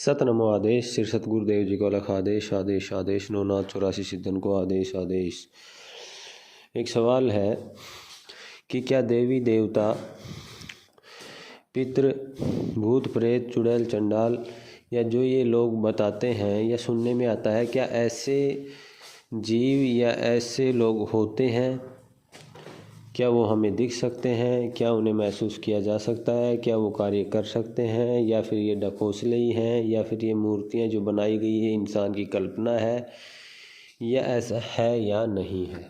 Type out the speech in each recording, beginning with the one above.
सतनमो आदेश श्री सतगुरुदेव जी को लख आदेश आदेश आदेश नौनाथ 84 सिद्धन को आदेश आदेश। एक सवाल है कि क्या देवी देवता, पितृ, भूत प्रेत, चुड़ैल, चंडाल या जो ये लोग बताते हैं या सुनने में आता है, क्या ऐसे जीव या ऐसे लोग होते हैं? क्या वो हमें दिख सकते हैं? क्या उन्हें महसूस किया जा सकता है? क्या वो कार्य कर सकते हैं, या फिर ये ढकोसले ही हैं, या फिर ये मूर्तियाँ जो बनाई गई है इंसान की कल्पना है, या ऐसा है या नहीं है?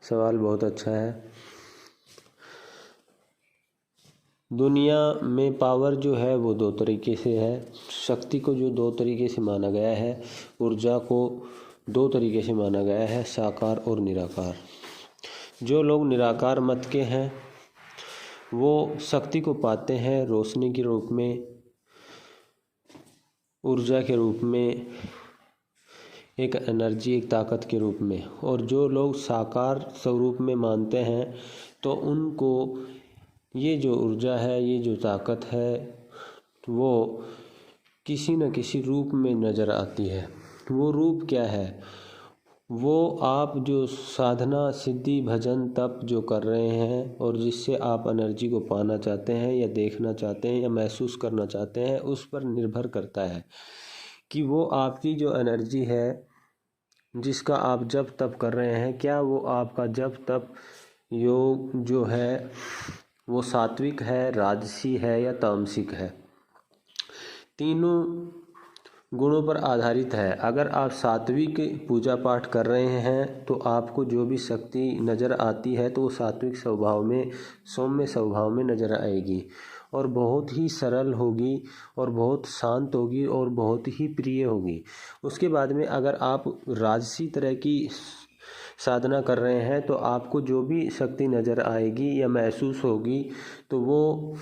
सवाल बहुत अच्छा है। दुनिया में पावर जो है वो दो तरीके से है। शक्ति को जो दो तरीके से माना गया है, ऊर्जा को दो तरीके से माना गया है, साकार और निराकार। जो लोग निराकार मत के हैं वो शक्ति को पाते हैं रोशनी के रूप में, ऊर्जा के रूप में, एक एनर्जी, एक ताकत के रूप में। और जो लोग साकार स्वरूप में मानते हैं तो उनको ये जो ऊर्जा है, ये जो ताकत है, वो किसी न किसी रूप में नज़र आती है। वो रूप क्या है? वो आप जो साधना, सिद्धि, भजन, तप जो कर रहे हैं और जिससे आप एनर्जी को पाना चाहते हैं या देखना चाहते हैं या महसूस करना चाहते हैं, उस पर निर्भर करता है कि वो आपकी जो एनर्जी है जिसका आप जप तप कर रहे हैं, क्या वो आपका जप तप योग जो है वो सात्विक है, राजसी है या तामसिक है। तीनों गुणों पर आधारित है। अगर आप सात्विक पूजा पाठ कर रहे हैं तो आपको जो भी शक्ति नज़र आती है तो वो सात्विक स्वभाव में, सौम्य स्वभाव में नज़र आएगी और बहुत ही सरल होगी और बहुत शांत होगी और बहुत ही प्रिय होगी। उसके बाद में अगर आप राजसी तरह की साधना कर रहे हैं तो आपको जो भी शक्ति नज़र आएगी या महसूस होगी तो वो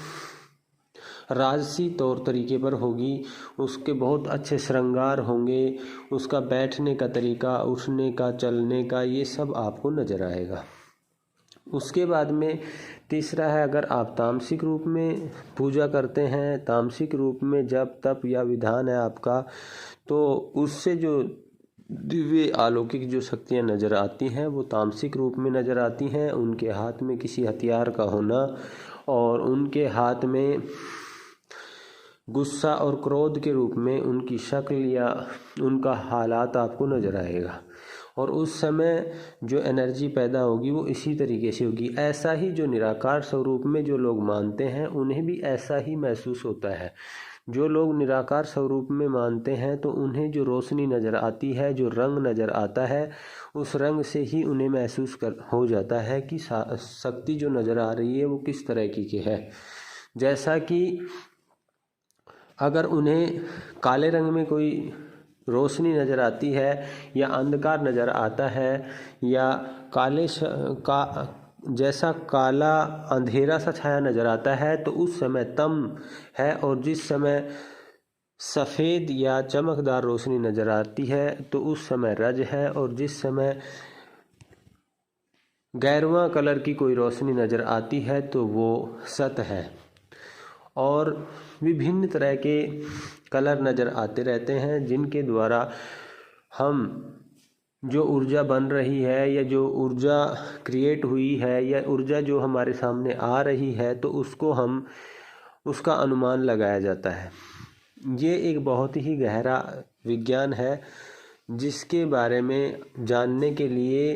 राजसी तौर तरीके पर होगी। उसके बहुत अच्छे श्रृंगार होंगे, उसका बैठने का तरीका, उठने का, चलने का, ये सब आपको नज़र आएगा। उसके बाद में तीसरा है, अगर आप तामसिक रूप में पूजा करते हैं, तामसिक रूप में जप तप या विधान है आपका, तो उससे जो दिव्य अलौकिक जो शक्तियाँ नज़र आती हैं वो तामसिक रूप में नज़र आती हैं। उनके हाथ में किसी हथियार का होना और उनके हाथ में गुस्सा और क्रोध के रूप में उनकी शक्ल या उनका हालात आपको नज़र आएगा और उस समय जो एनर्जी पैदा होगी वो इसी तरीके से होगी। ऐसा ही जो निराकार स्वरूप में जो लोग मानते हैं उन्हें भी ऐसा ही महसूस होता है। जो लोग निराकार स्वरूप में मानते हैं तो उन्हें जो रोशनी नज़र आती है, जो रंग नज़र आता है, उस रंग से ही उन्हें महसूस हो जाता है कि शक्ति जो नज़र आ रही है वो किस तरह की है। जैसा कि अगर उन्हें काले रंग में कोई रोशनी नज़र आती है या अंधकार नज़र आता है या जैसा काला अंधेरा सा छाया नज़र आता है तो उस समय तम है, और जिस समय सफ़ेद या चमकदार रोशनी नज़र आती है तो उस समय रज है, और जिस समय गैरवा कलर की कोई रोशनी नज़र आती है तो वो सत है। और विभिन्न तरह के कलर नज़र आते रहते हैं जिनके द्वारा हम जो ऊर्जा बन रही है या जो ऊर्जा क्रिएट हुई है या ऊर्जा जो हमारे सामने आ रही है तो उसका अनुमान लगाया जाता है। ये एक बहुत ही गहरा विज्ञान है जिसके बारे में जानने के लिए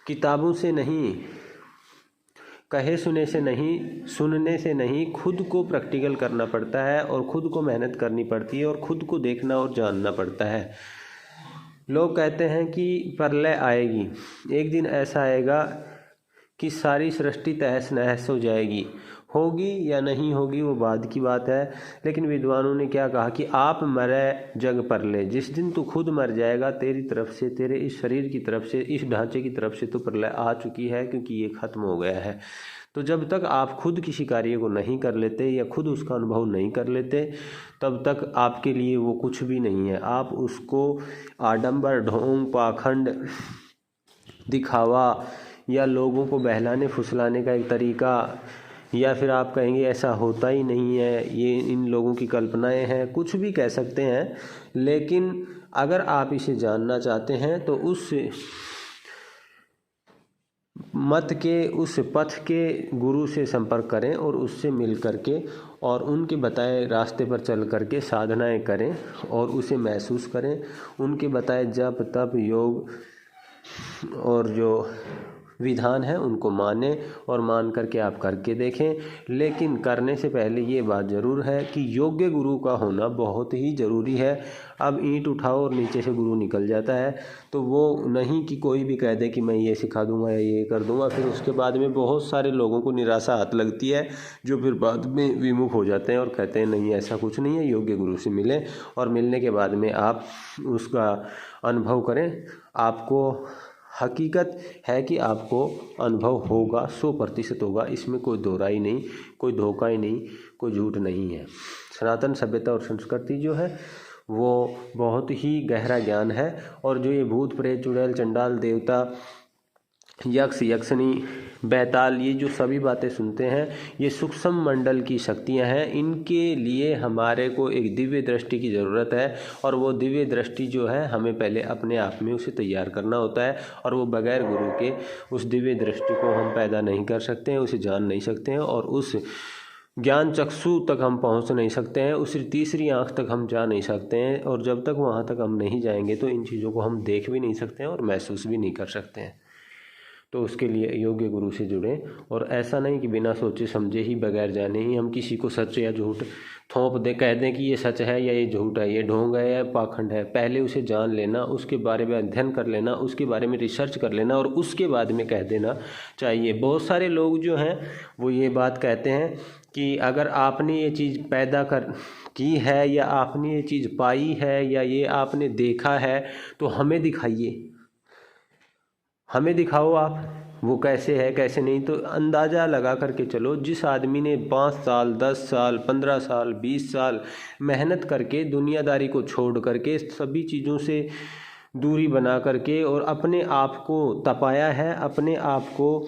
किताबों से नहीं, कहे सुने से नहीं, सुनने से नहीं, खुद को प्रैक्टिकल करना पड़ता है और खुद को मेहनत करनी पड़ती है और खुद को देखना और जानना पड़ता है। लोग कहते हैं कि प्रलय आएगी, एक दिन ऐसा आएगा कि सारी सृष्टि तहस नहस हो जाएगी। होगी या नहीं होगी वो बाद की बात है, लेकिन विद्वानों ने क्या कहा कि आप मरे जग प्रलय। जिस दिन तू खुद मर जाएगा, तेरी तरफ से, तेरे इस शरीर की तरफ से, इस ढांचे की तरफ से तो प्रलय आ चुकी है, क्योंकि ये खत्म हो गया है। तो जब तक आप खुद किसी कार्य को नहीं कर लेते या खुद उसका अनुभव नहीं कर लेते तब तक आपके लिए वो कुछ भी नहीं है। आप उसको आडंबर, ढोंग, पाखंड, दिखावा या लोगों को बहलाने फुसलाने का एक तरीका या फिर आप कहेंगे ऐसा होता ही नहीं है, ये इन लोगों की कल्पनाएं हैं, कुछ भी कह सकते हैं। लेकिन अगर आप इसे जानना चाहते हैं तो उस मत के, उस पथ के गुरु से संपर्क करें और उससे मिल करके और उनके बताए रास्ते पर चल करके साधनाएं करें और उसे महसूस करें। उनके बताए जप तप योग और जो विधान है उनको माने और मान करके आप करके देखें। लेकिन करने से पहले ये बात ज़रूर है कि योग्य गुरु का होना बहुत ही ज़रूरी है। अब ईंट उठाओ और नीचे से गुरु निकल जाता है, तो वो नहीं कि कोई भी कह दे कि मैं ये सिखा दूंगा या ये कर दूंगा, फिर उसके बाद में बहुत सारे लोगों को निराशा हाथ लगती है, जो फिर बाद में विमुख हो जाते हैं और कहते हैं नहीं ऐसा कुछ नहीं है, योग्य गुरु से मिलें और मिलने के बाद में आप उसका अनुभव करें। आपको हकीकत है कि आपको अनुभव होगा, 100% होगा, इसमें कोई दो राय नहीं, कोई धोखा ही नहीं, कोई झूठ नहीं है। सनातन सभ्यता और संस्कृति जो है वो बहुत ही गहरा ज्ञान है। और जो ये भूत प्रेत चुड़ैल चंडाल देवता यक्ष यक्षिणी बैताल, ये जो सभी बातें सुनते हैं, ये सूक्ष्म मंडल की शक्तियां हैं। इनके लिए हमारे को एक दिव्य दृष्टि की ज़रूरत है और वो दिव्य दृष्टि जो है हमें पहले अपने आप में उसे तैयार करना होता है और वो बगैर गुरु के उस दिव्य दृष्टि को हम पैदा नहीं कर सकते हैं, उसे जान नहीं सकते हैं और उस ज्ञान चक्षु तक हम पहुंच नहीं सकते हैं, उस तीसरी आंख तक हम जा नहीं सकते हैं। और जब तक वहां तक हम नहीं जाएंगे तो इन चीज़ों को हम देख भी नहीं सकते हैं और महसूस भी नहीं कर सकते हैं। तो उसके लिए योग्य गुरु से जुड़ें और ऐसा नहीं कि बिना सोचे समझे ही बगैर जाने ही हम किसी को सच या झूठ थोप दें, कह दें कि ये सच है या ये झूठ है, ये ढोंग है या पाखंड है। पहले उसे जान लेना, उसके बारे में अध्ययन कर लेना, उसके बारे में रिसर्च कर लेना और उसके बाद में कह देना चाहिए। बहुत सारे लोग जो हैं वो ये बात कहते हैं कि अगर आपने ये चीज़ पैदा की है या आपने ये चीज़ पाई है या ये आपने देखा है तो हमें दिखाइए, हमें दिखाओ आप वो कैसे है कैसे नहीं। तो अंदाज़ा लगा करके चलो, जिस आदमी ने 5 साल 10 साल 15 साल 20 साल मेहनत करके दुनियादारी को छोड़ करके सभी चीज़ों से दूरी बना करके और अपने आप को तपाया है, अपने आप को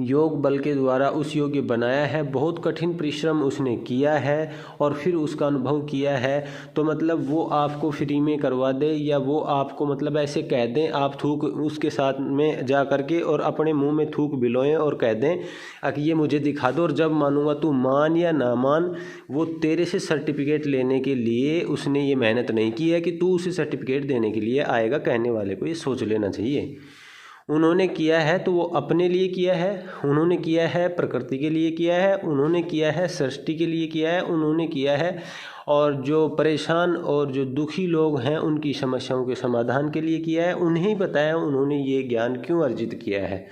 योग बल के द्वारा उस योग्य बनाया है, बहुत कठिन परिश्रम उसने किया है और फिर उसका अनुभव किया है, तो मतलब वो आपको फ्री में करवा दे या वो आपको मतलब ऐसे कह दें, आप थूक उसके साथ में जा करके और अपने मुंह में थूक बिलोएं और कह दें कि ये मुझे दिखा दो और जब मानूंगा तू मान या ना मान, वो तेरे से सर्टिफिकेट लेने के लिए उसने ये मेहनत नहीं की है कि तू उसे सर्टिफिकेट देने के लिए आएगा। कहने वाले को ये सोच लेना चाहिए। उन्होंने किया है तो वो अपने लिए किया है, उन्होंने किया है प्रकृति के लिए किया है, उन्होंने किया है सृष्टि के लिए किया है, उन्होंने किया है और जो परेशान और जो दुखी लोग हैं उनकी समस्याओं के समाधान के लिए किया है। उन्हें ही बताया उन्होंने ये ज्ञान क्यों अर्जित किया है,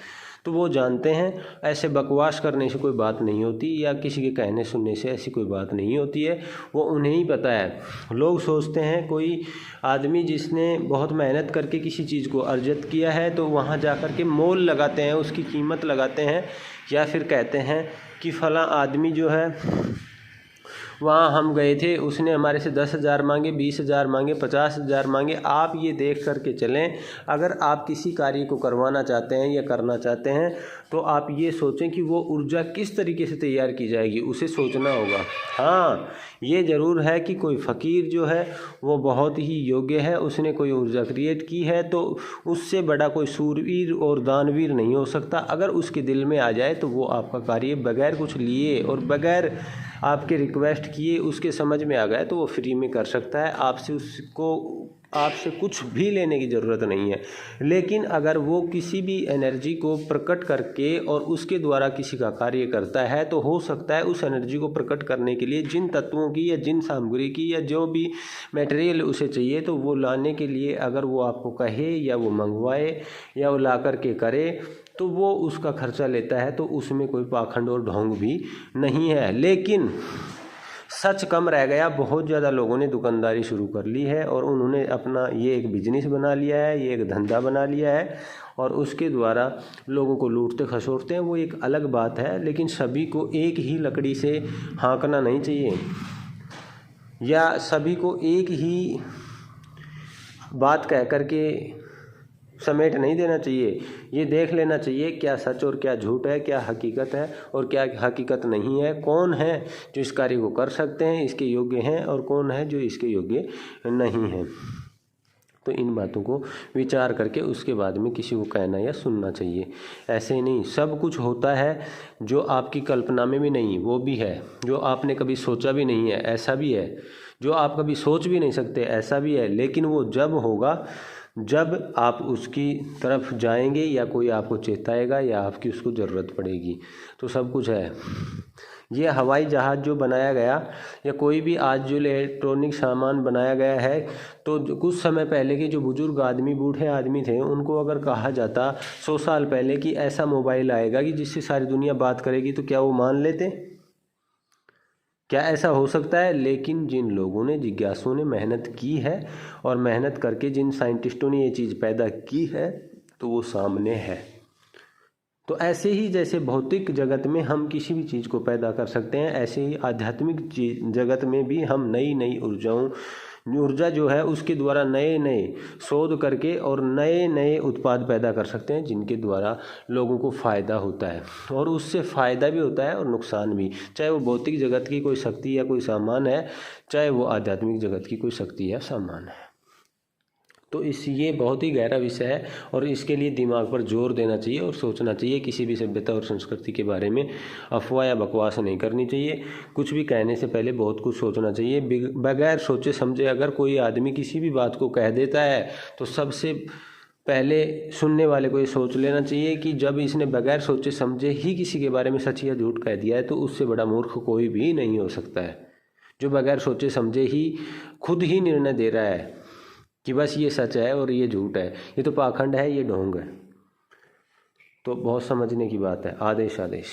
तो वो जानते हैं। ऐसे बकवास करने से कोई बात नहीं होती या किसी के कहने सुनने से ऐसी कोई बात नहीं होती है, वो उन्हें ही पता है। लोग सोचते हैं कोई आदमी जिसने बहुत मेहनत करके किसी चीज़ को अर्जित किया है तो वहाँ जा कर के मोल लगाते हैं, उसकी कीमत लगाते हैं या फिर कहते हैं कि फलां आदमी जो है वहाँ हम गए थे, उसने हमारे से 10,000 मांगे, 20,000 मांगे, 50,000 मांगे। आप ये देख करके चलें, अगर आप किसी कार्य को करवाना चाहते हैं या करना चाहते हैं तो आप ये सोचें कि वो ऊर्जा किस तरीके से तैयार की जाएगी, उसे सोचना होगा। हाँ, ये ज़रूर है कि कोई फ़कीर जो है वो बहुत ही योग्य है, उसने कोई ऊर्जा क्रिएट की है तो उससे बड़ा कोई सूरवीर और दानवीर नहीं हो सकता। अगर उसके दिल में आ जाए तो वो आपका कार्य बगैर कुछ लिए और बगैर आपके रिक्वेस्ट किए उसके समझ में आ गया तो वो फ्री में कर सकता है। आपसे कुछ भी लेने की ज़रूरत नहीं है। लेकिन अगर वो किसी भी एनर्जी को प्रकट करके और उसके द्वारा किसी का कार्य करता है तो हो सकता है उस एनर्जी को प्रकट करने के लिए जिन तत्वों की या जिन सामग्री की या जो भी मटेरियल उसे चाहिए तो वो लाने के लिए अगर वो आपको कहे या वो मंगवाए या वो ला कर के करे तो वो उसका खर्चा लेता है, तो उसमें कोई पाखंड और ढोंग भी नहीं है। लेकिन सच कम रह गया, बहुत ज़्यादा लोगों ने दुकानदारी शुरू कर ली है और उन्होंने अपना ये एक बिजनेस बना लिया है, ये एक धंधा बना लिया है और उसके द्वारा लोगों को लूटते खसोटते हैं। वो एक अलग बात है, लेकिन सभी को एक ही लकड़ी से हाँकना नहीं चाहिए या सभी को एक ही बात कह कर के समेट नहीं देना चाहिए। ये देख लेना चाहिए क्या सच और क्या झूठ है, क्या हकीकत है और क्या हकीकत नहीं है, कौन है जो इस कार्य को कर सकते हैं, इसके योग्य हैं, और कौन है जो इसके योग्य नहीं है। तो इन बातों को विचार करके उसके बाद में किसी को कहना या सुनना चाहिए। ऐसे ही नहीं, सब कुछ होता है जो आपकी कल्पना में भी नहीं वो भी है, जो आपने कभी सोचा भी नहीं है ऐसा भी है, जो आप कभी सोच भी नहीं सकते ऐसा भी है। लेकिन वो जब होगा जब आप उसकी तरफ जाएंगे या कोई आपको चेताएगा या आपकी उसको ज़रूरत पड़ेगी। तो सब कुछ है। ये हवाई जहाज़ जो बनाया गया या कोई भी आज जो इलेक्ट्रॉनिक सामान बनाया गया है, तो कुछ समय पहले के जो बुजुर्ग आदमी, बूढ़े आदमी थे, उनको अगर कहा जाता 100 साल पहले कि ऐसा मोबाइल आएगा कि जिससे सारी दुनिया बात करेगी, तो क्या वो मान लेते? क्या ऐसा हो सकता है? लेकिन जिन लोगों ने, जिज्ञासुओं ने मेहनत की है और मेहनत करके जिन साइंटिस्टों ने ये चीज़ पैदा की है, तो वो सामने है। तो ऐसे ही जैसे भौतिक जगत में हम किसी भी चीज़ को पैदा कर सकते हैं, ऐसे ही आध्यात्मिक जगत में भी हम नई नई ऊर्जा जो है उसके द्वारा नए नए शोध करके और नए नए उत्पाद पैदा कर सकते हैं, जिनके द्वारा लोगों को फ़ायदा होता है। और उससे फ़ायदा भी होता है और नुकसान भी, चाहे वो भौतिक जगत की कोई शक्ति या कोई सामान है, चाहे वो आध्यात्मिक जगत की कोई शक्ति या सामान है। तो ये बहुत ही गहरा विषय है और इसके लिए दिमाग पर जोर देना चाहिए और सोचना चाहिए। किसी भी सभ्यता और संस्कृति के बारे में अफवाह या बकवास नहीं करनी चाहिए। कुछ भी कहने से पहले बहुत कुछ सोचना चाहिए। बगैर सोचे समझे अगर कोई आदमी किसी भी बात को कह देता है, तो सबसे पहले सुनने वाले को ये सोच लेना चाहिए कि जब इसने बगैर सोचे समझे ही किसी के बारे में सच या झूठ कह दिया है, तो उससे बड़ा मूर्ख कोई भी नहीं हो सकता है। जो बगैर सोचे समझे ही खुद ही निर्णय दे रहा है कि बस ये सच है और ये झूठ है, ये तो पाखंड है, ये ढोंग है। तो बहुत समझने की बात है। आदेश आदेश।